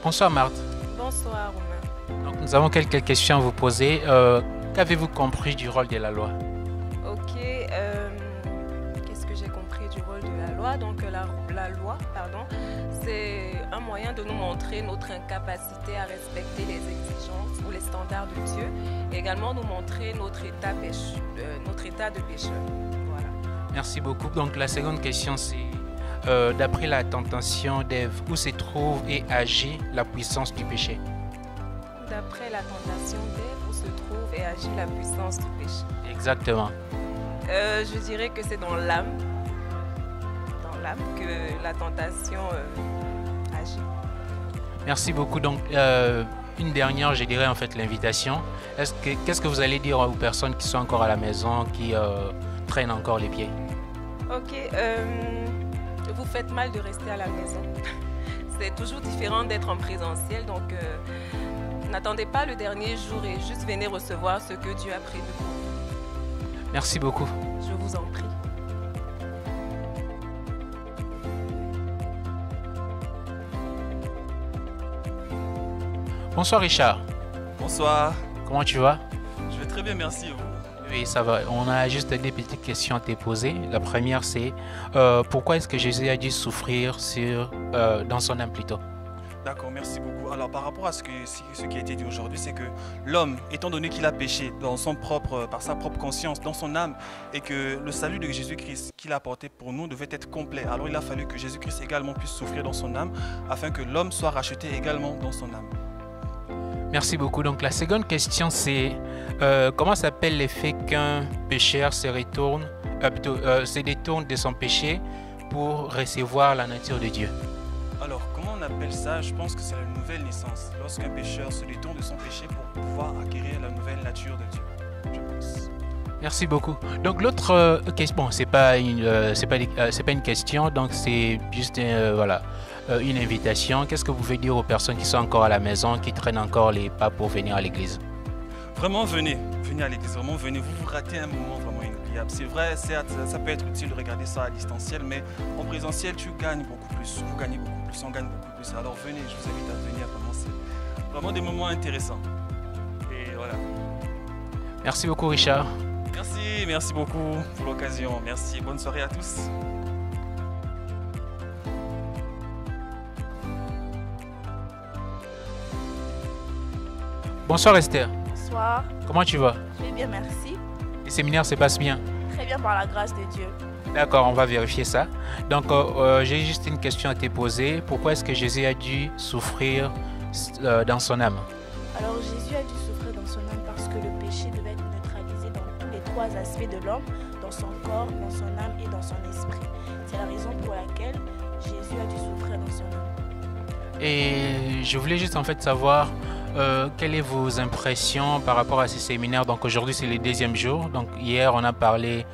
Bonsoir Marthe. Bonsoir Romain. Donc, nous avons quelques questions à vous poser. Qu'avez-vous compris du rôle de la loi? Ok, qu'est-ce que j'ai compris du rôle de la loi? Donc la loi, pardon, c'est un moyen de nous montrer notre incapacité à respecter les exigences ou les standards de Dieu et également nous montrer notre état de pécheur. Voilà. Merci beaucoup. Donc la seconde question c'est d'après la tentation d'Ève, où se trouve et agit la puissance du péché? D'après la tentation d'Ève, où se trouve et agit la puissance du péché? Exactement. Je dirais que c'est dans l'âme que la tentation agit. Merci beaucoup. Donc une dernière, je dirais en fait l'invitation. Qu'est-ce que vous allez dire aux personnes qui sont encore à la maison, qui traînent encore les pieds? Ok, vous faites mal de rester à la maison. C'est toujours différent d'être en présentiel, donc n'attendez pas le dernier jour et juste venez recevoir ce que Dieu a prévu pour vous. Merci beaucoup. Je vous en prie. Bonsoir Richard. Bonsoir, Comment tu vas? je vais très bien, merci et vous. Oui, ça va. On a juste des petites questions à te poser. La première, c'est pourquoi est-ce que Jésus a dû souffrir dans son âme plutôt? D'accord, merci beaucoup. Alors par rapport à ce qui a été dit aujourd'hui, c'est que l'homme, étant donné qu'il a péché par sa propre conscience, dans son âme, et que le salut de Jésus-Christ qu'il a apporté pour nous devait être complet, alors il a fallu que Jésus-Christ également puisse souffrir dans son âme, afin que l'homme soit racheté également dans son âme. Merci beaucoup. Donc la seconde question, c'est comment s'appelle l'effet qu'un pécheur se détourne de son péché pour recevoir la nature de Dieu? Alors, comment on appelle ça? Je pense que c'est la nouvelle naissance. Lorsqu'un pécheur se détourne de son péché pour pouvoir acquérir la nouvelle nature de Dieu, je pense. Merci beaucoup. Donc l'autre question, bon, c'est pas une question, donc c'est juste voilà, une invitation. Qu'est-ce que vous pouvez dire aux personnes qui sont encore à la maison, qui traînent encore les pas pour venir à l'église? Vraiment, venez à l'église, vraiment venez. Vous ratez un moment vraiment inoubliable. C'est vrai, certes, ça peut être utile de regarder ça à distanciel, mais en présentiel, tu gagnes beaucoup plus. Vous gagnez beaucoup plus, on gagne beaucoup plus. Alors venez, je vous invite à venir. Vraiment, c'est vraiment des moments intéressants. Et voilà. Merci beaucoup Richard. Merci beaucoup pour l'occasion. Merci, bonne soirée à tous. Bonsoir Esther. Bonsoir, Comment tu vas? je vais bien, merci. Les séminaires se passent bien? Très bien par la grâce de Dieu. D'accord, on va vérifier ça. Donc j'ai juste une question à te poser. Pourquoi est-ce que Jésus a dû souffrir dans son âme? Alors Jésus a dû souffrir dans son âme parce que le péché devait être neutralisé dans tous les trois aspects de l'homme, dans son corps, dans son âme et dans son esprit. C'est la raison pour laquelle Jésus a dû souffrir dans son âme. Et je voulais juste en fait savoir quelles sont vos impressions par rapport à ces séminaires. Donc aujourd'hui c'est le deuxième jour. Donc hier on a parlé,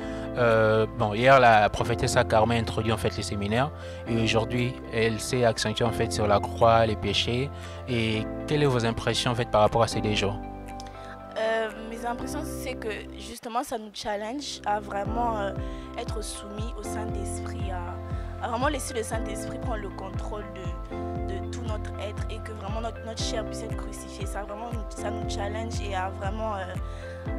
hier la prophétesse Carmen a introduit en fait les séminaires et aujourd'hui elle s'est accentuée en fait sur la croix, les péchés. Et quelles sont vos impressions en fait par rapport à ces deux jours? Mes impressions, c'est que justement ça nous challenge à vraiment être soumis au Saint-Esprit, à vraiment laisser le Saint-Esprit prendre le contrôle de tout notre être et que vraiment notre chair puisse être crucifiée. Ça nous challenge et à vraiment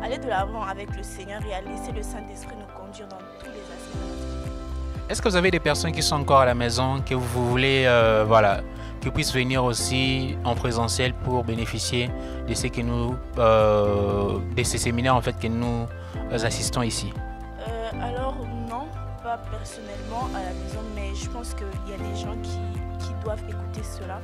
aller de l'avant avec le Seigneur et à laisser le Saint-Esprit nous conduire dans tous les aspects de notre vie. Est-ce que vous avez des personnes qui sont encore à la maison, que vous voulez voilà, qu'ils puissent venir aussi en présentiel pour bénéficier de ce que de ces séminaires en fait que nous assistons ici? Alors non, pas personnellement à la maison, mais je pense qu'il y a des gens qui doivent écouter cela.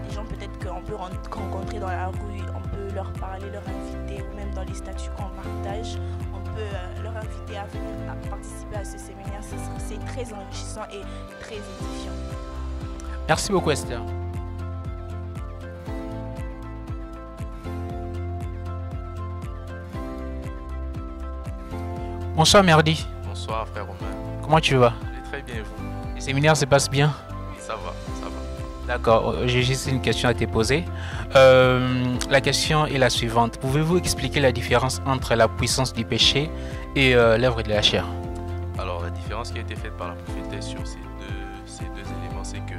Des gens peut-être qu'on peut rencontrer dans la rue, on peut leur parler, leur inviter, ou même dans les statuts qu'on partage, on peut leur inviter à venir à participer à ce séminaire. C'est très enrichissant et très édifiant. Merci beaucoup Esther. Bonsoir Merdi. Bonsoir frère Romain. Comment tu vas? Je vais très bien et vous? Les séminaires se passent bien? Oui, ça va, ça va. D'accord, j'ai juste une question à te poser. La question est la suivante. Pouvez-vous expliquer la différence entre la puissance du péché et l'œuvre de la chair? Alors la différence qui a été faite par la prophétesse sur ces deux éléments, c'est que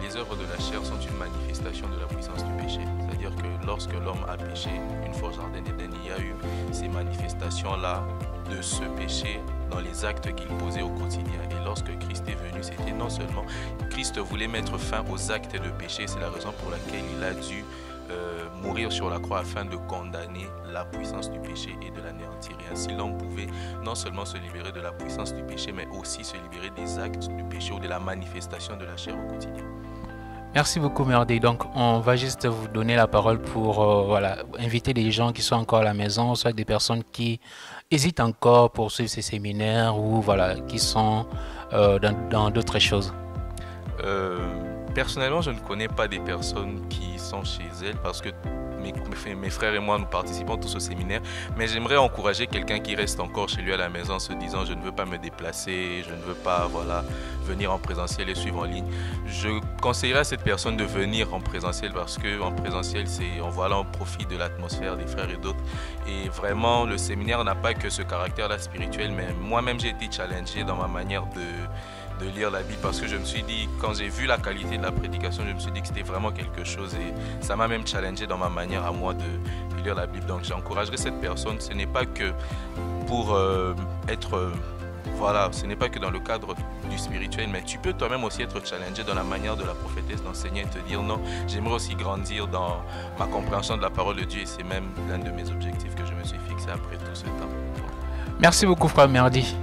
Les œuvres de la chair sont une manifestation de la puissance du péché. C'est-à-dire que lorsque l'homme a péché, une fois au jardin d'Éden, il y a eu ces manifestations-là de ce péché dans les actes qu'il posait au quotidien. Et lorsque Christ est venu, c'était non seulement Christ voulait mettre fin aux actes de péché, c'est la raison pour laquelle il a dû mourir sur la croix afin de condamner la puissance du péché et de l'anéantir. Et ainsi l'homme pouvait non seulement se libérer de la puissance du péché, mais aussi se libérer des actes du péché ou de la manifestation de la chair au quotidien. Merci beaucoup Merdi. Donc on va juste vous donner la parole pour voilà, inviter des gens qui sont encore à la maison, soit des personnes qui hésitent encore pour suivre ces séminaires ou voilà, qui sont dans d'autres choses. Personnellement, je ne connais pas des personnes qui sont chez elles parce que mes frères et moi, nous participons tous au séminaire. Mais j'aimerais encourager quelqu'un qui reste encore chez lui à la maison en se disant « je ne veux pas me déplacer, je ne veux pas voilà, venir en présentiel et suivre en ligne ». Je conseillerais à cette personne de venir en présentiel parce qu'en présentiel, on profite de l'atmosphère des frères et d'autres. Et vraiment, le séminaire n'a pas que ce caractère-là spirituel, mais moi-même, j'ai été challengé dans ma manière de lire la Bible parce que je me suis dit, quand j'ai vu la qualité de la prédication, je me suis dit que c'était vraiment quelque chose et ça m'a même challengé dans ma manière à moi de lire la Bible. Donc j'encouragerais cette personne, ce n'est pas que pour ce n'est pas que dans le cadre du spirituel, mais tu peux toi-même aussi être challengé dans la manière de la prophétesse d'enseigner et te dire non, j'aimerais aussi grandir dans ma compréhension de la parole de Dieu et c'est même l'un de mes objectifs que je me suis fixé après tout ce temps. Merci beaucoup frère Merdi.